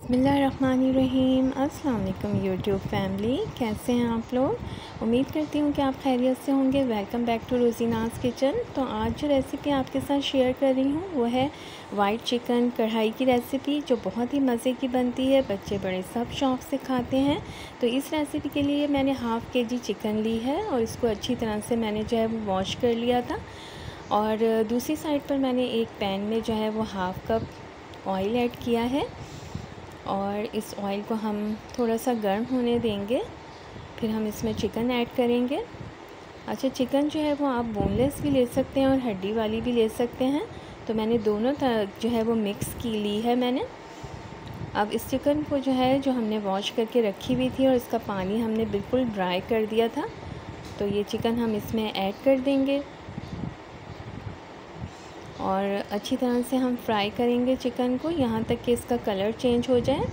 बिस्मिल्लाहिर्रहमानिर्रहीम। अस्सलाम वालेकुम यूट्यूब फैमिली, कैसे हैं आप लोग। उम्मीद करती हूँ कि आप खैरियत से होंगे। Welcome back to Rozina's kitchen. तो आज जो रेसिपी आपके साथ शेयर कर रही हूँ वो है वाइट चिकन कढ़ाई की रेसिपी, जो बहुत ही मज़े की बनती है। बच्चे बड़े सब शौक़ से खाते हैं। तो इस रेसिपी के लिए मैंने हाफ़ kg चिकन ली है और इसको अच्छी तरह से मैंने जो है वो वॉश कर लिया था। और दूसरी साइड पर मैंने एक पैन में जो है वो हाफ़ कप ऑयल ऐड किया है और इस ऑयल को हम थोड़ा सा गर्म होने देंगे। फिर हम इसमें चिकन ऐड करेंगे। अच्छा, चिकन जो है वो आप बोनलेस भी ले सकते हैं और हड्डी वाली भी ले सकते हैं। तो मैंने दोनों जो है वो मिक्स की ली है मैंने। अब इस चिकन को जो है जो हमने वॉश करके रखी हुई थी और इसका पानी हमने बिल्कुल ड्राई कर दिया था, तो ये चिकन हम इसमें ऐड कर देंगे और अच्छी तरह से हम फ्राई करेंगे चिकन को यहाँ तक कि इसका कलर चेंज हो जाए।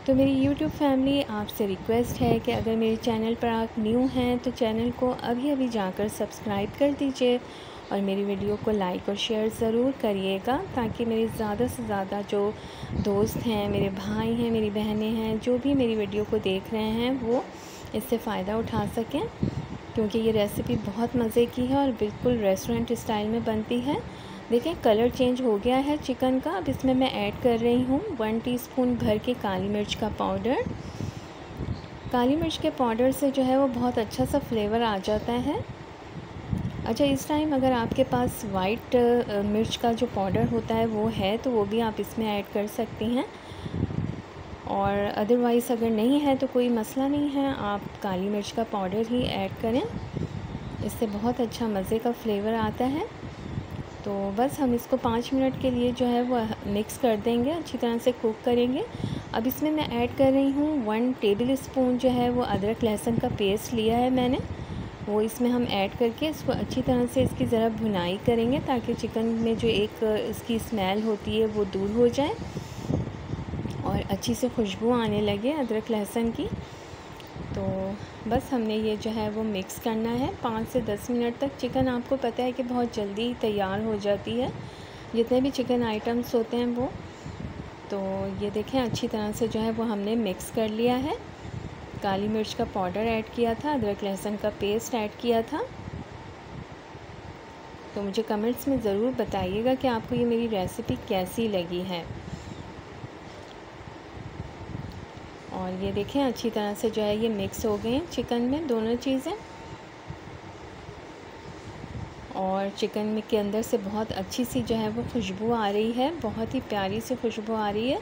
तो मेरी यूट्यूब फैमिली, आपसे रिक्वेस्ट है कि अगर मेरे चैनल पर आप न्यू हैं तो चैनल को अभी जाकर सब्सक्राइब कर दीजिए और मेरी वीडियो को लाइक और शेयर ज़रूर करिएगा, ताकि मेरे ज़्यादा से ज़्यादा जो दोस्त हैं, मेरे भाई हैं, मेरी बहनें हैं, जो भी मेरी वीडियो को देख रहे हैं वो इससे फ़ायदा उठा सकें। क्योंकि ये रेसिपी बहुत मज़े की है और बिल्कुल रेस्टोरेंट स्टाइल में बनती है। देखें, कलर चेंज हो गया है चिकन का। अब इसमें मैं ऐड कर रही हूँ 1 टीस्पून भर के काली मिर्च का पाउडर। काली मिर्च के पाउडर से जो है वो बहुत अच्छा सा फ्लेवर आ जाता है। अच्छा, इस टाइम अगर आपके पास वाइट मिर्च का जो पाउडर होता है वो है तो वो भी आप इसमें ऐड कर सकती हैं, और अदरवाइज़ अगर नहीं है तो कोई मसला नहीं है, आप काली मिर्च का पाउडर ही ऐड करें। इससे बहुत अच्छा मज़े का फ्लेवर आता है। तो बस हम इसको 5 मिनट के लिए जो है वो मिक्स कर देंगे, अच्छी तरह से कुक करेंगे। अब इसमें मैं ऐड कर रही हूँ 1 टेबल स्पून जो है वो अदरक लहसुन का पेस्ट लिया है मैंने, वो इसमें हम ऐड करके इसको अच्छी तरह से इसकी ज़रा भुनाई करेंगे, ताकि चिकन में जो एक इसकी स्मेल होती है वो दूर हो जाए और अच्छी से खुशबू आने लगे अदरक लहसुन की। तो बस हमने ये जो है वो मिक्स करना है 5 से 10 मिनट तक। चिकन आपको पता है कि बहुत जल्दी तैयार हो जाती है, जितने भी चिकन आइटम्स होते हैं वो। तो ये देखें, अच्छी तरह से जो है वो हमने मिक्स कर लिया है। काली मिर्च का पाउडर ऐड किया था, अदरक लहसुन का पेस्ट ऐड किया था। तो मुझे कमेंट्स में ज़रूर बताइएगा कि आपको ये मेरी रेसिपी कैसी लगी है। और ये देखें, अच्छी तरह से जो है ये मिक्स हो गए हैं चिकन में दोनों चीज़ें, और चिकन में के अंदर से बहुत अच्छी सी जो है वो खुशबू आ रही है, बहुत ही प्यारी सी खुशबू आ रही है।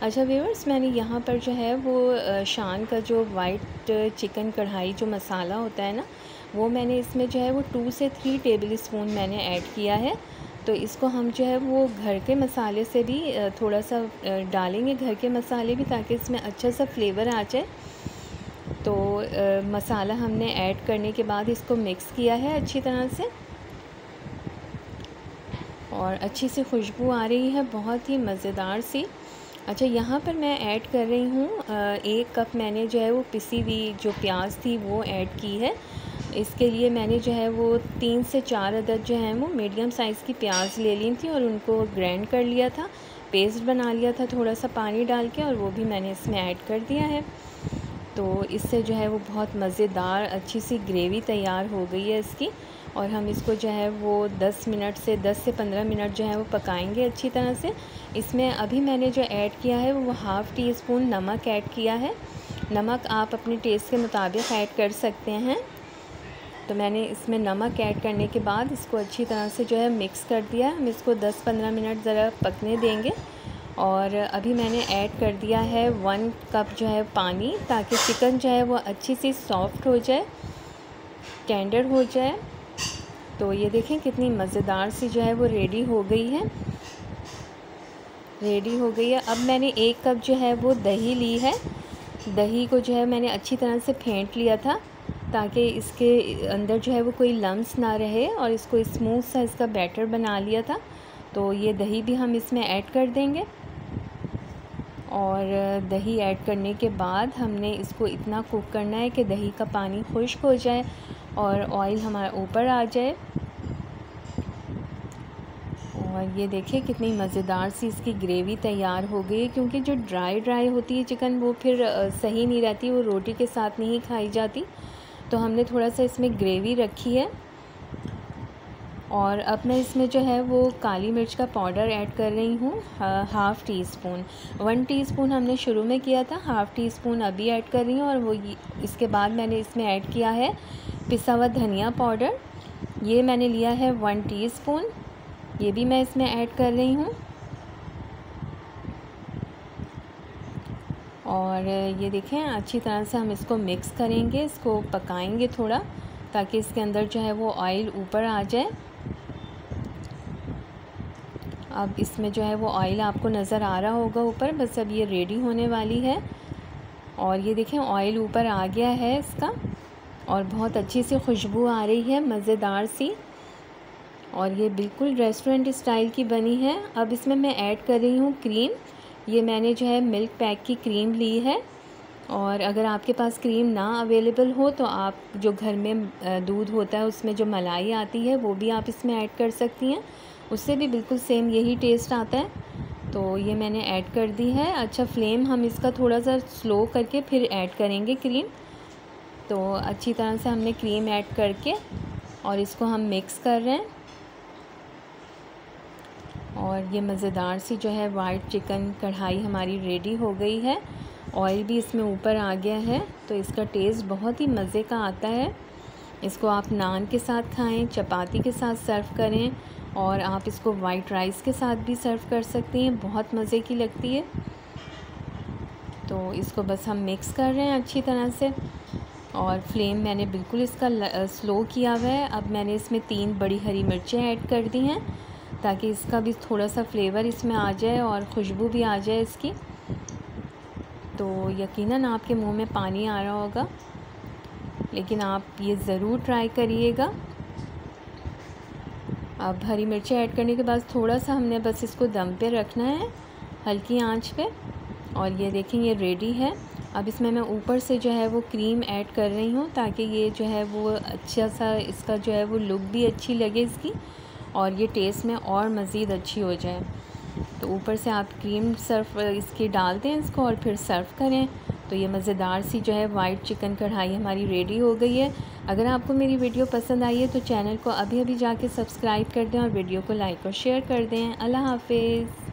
अच्छा व्यूअर्स, मैंने यहाँ पर जो है वो शान का जो वाइट चिकन कढ़ाई जो मसाला होता है ना, वो मैंने इसमें जो है वो 2 से 3 टेबल स्पून मैंने ऐड किया है। तो इसको हम जो है वो घर के मसाले से भी थोड़ा सा डालेंगे, घर के मसाले भी, ताकि इसमें अच्छा सा फ्लेवर आ जाए। तो मसाला हमने ऐड करने के बाद इसको मिक्स किया है अच्छी तरह से, और अच्छी सी खुशबू आ रही है, बहुत ही मज़ेदार सी। अच्छा, यहाँ पर मैं ऐड कर रही हूँ 1 कप मैंने जो है वो पिसी हुई जो प्याज थी वो ऐड की है। इसके लिए मैंने जो है वो 3 से 4 अदद जो है वो मीडियम साइज़ की प्याज ले ली थी और उनको ग्राइंड कर लिया था, पेस्ट बना लिया था थोड़ा सा पानी डाल के, और वो भी मैंने इसमें ऐड कर दिया है। तो इससे जो है वो बहुत मज़ेदार अच्छी सी ग्रेवी तैयार हो गई है इसकी। और हम इसको जो है वो 10 से 15 मिनट जो है वो पकाएंगे अच्छी तरह से। इसमें अभी मैंने जो ऐड किया है वो हाफ़ टी स्पून नमक ऐड किया है। नमक आप अपने टेस्ट के मुताबिक ऐड कर सकते हैं। तो मैंने इसमें नमक ऐड करने के बाद इसको अच्छी तरह से जो है मिक्स कर दिया। हम इसको 10-15 मिनट ज़रा पकने देंगे। और अभी मैंने ऐड कर दिया है 1 कप जो है पानी, ताकि चिकन जो है वो अच्छी सी सॉफ्ट हो जाए, टेंडर हो जाए। तो ये देखें कितनी मज़ेदार सी जो है वो रेडी हो गई है। अब मैंने 1 कप जो है वो दही ली है। दही को जो है मैंने अच्छी तरह से फेंट लिया था, ताकि इसके अंदर जो है वो कोई लम्स ना रहे, और इसको स्मूथ सा इसका बैटर बना लिया था। तो ये दही भी हम इसमें ऐड कर देंगे, और दही ऐड करने के बाद हमने इसको इतना कुक करना है कि दही का पानी खुश्क हो जाए और ऑयल हमारा ऊपर आ जाए। और ये देखिए कितनी मज़ेदार सी इसकी ग्रेवी तैयार हो गई है, क्योंकि जो ड्राई होती है चिकन वो फिर सही नहीं रहती, वो रोटी के साथ नहीं खाई जाती। तो हमने थोड़ा सा इसमें ग्रेवी रखी है। और अब मैं इसमें जो है वो काली मिर्च का पाउडर ऐड कर रही हूँ, हाफ़ टी स्पून। 1 टीस्पून हमने शुरू में किया था, हाफ़ टी स्पून अभी ऐड कर रही हूँ। और वो इसके बाद मैंने इसमें ऐड किया है पिसा हुआ धनिया पाउडर, ये मैंने लिया है 1 टीस्पून, ये भी मैं इसमें ऐड कर रही हूँ। और ये देखें अच्छी तरह से हम इसको मिक्स करेंगे, इसको पकाएंगे थोड़ा, ताकि इसके अंदर जो है वो ऑयल ऊपर आ जाए। अब इसमें जो है वो ऑयल आपको नज़र आ रहा होगा ऊपर, बस अब ये रेडी होने वाली है। और ये देखें ऑयल ऊपर आ गया है इसका, और बहुत अच्छी सी खुशबू आ रही है मज़ेदार सी, और ये बिल्कुल रेस्टोरेंट स्टाइल की बनी है। अब इसमें मैं ऐड कर रही हूँ क्रीम। ये मैंने जो है मिल्क पैक की क्रीम ली है, और अगर आपके पास क्रीम ना अवेलेबल हो तो आप जो घर में दूध होता है उसमें जो मलाई आती है वो भी आप इसमें ऐड कर सकती हैं, उससे भी बिल्कुल सेम यही टेस्ट आता है। तो ये मैंने ऐड कर दी है। अच्छा, फ्लेम हम इसका थोड़ा सा स्लो करके फिर ऐड करेंगे क्रीम। तो अच्छी तरह से हमने क्रीम ऐड करके और इसको हम मिक्स कर रहे हैं। और ये मज़ेदार सी जो है वाइट चिकन कढ़ाई हमारी रेडी हो गई है। ऑयल भी इसमें ऊपर आ गया है, तो इसका टेस्ट बहुत ही मज़े का आता है। इसको आप नान के साथ खाएं, चपाती के साथ सर्व करें, और आप इसको वाइट राइस के साथ भी सर्व कर सकती हैं, बहुत मज़े की लगती है। तो इसको बस हम मिक्स कर रहे हैं अच्छी तरह से, और फ्लेम मैंने बिल्कुल इसका स्लो किया हुआ है। अब मैंने इसमें 3 बड़ी हरी मिर्चें ऐड कर दी हैं, ताकि इसका भी थोड़ा सा फ्लेवर इसमें आ जाए और खुशबू भी आ जाए इसकी। तो यकीनन आपके मुंह में पानी आ रहा होगा, लेकिन आप ये ज़रूर ट्राई करिएगा। अब हरी मिर्ची ऐड करने के बाद थोड़ा सा हमने बस इसको दम पे रखना है, हल्की आंच पे। और ये देखें ये रेडी है। अब इसमें मैं ऊपर से जो है वो क्रीम ऐड कर रही हूँ, ताकि ये जो है वो अच्छा सा इसका जो है वो लुक भी अच्छी लगे इसकी, और ये टेस्ट में और मज़ीद अच्छी हो जाए। तो ऊपर से आप क्रीम सर्व इसकी डाल दें इसको, और फिर सर्व करें। तो ये मज़ेदार सी जो है वाइट चिकन कढ़ाई हमारी रेडी हो गई है। अगर आपको मेरी वीडियो पसंद आई है तो चैनल को अभी जाके सब्सक्राइब कर दें, और वीडियो को लाइक और शेयर कर दें। अल्लाह हाफ़िज़।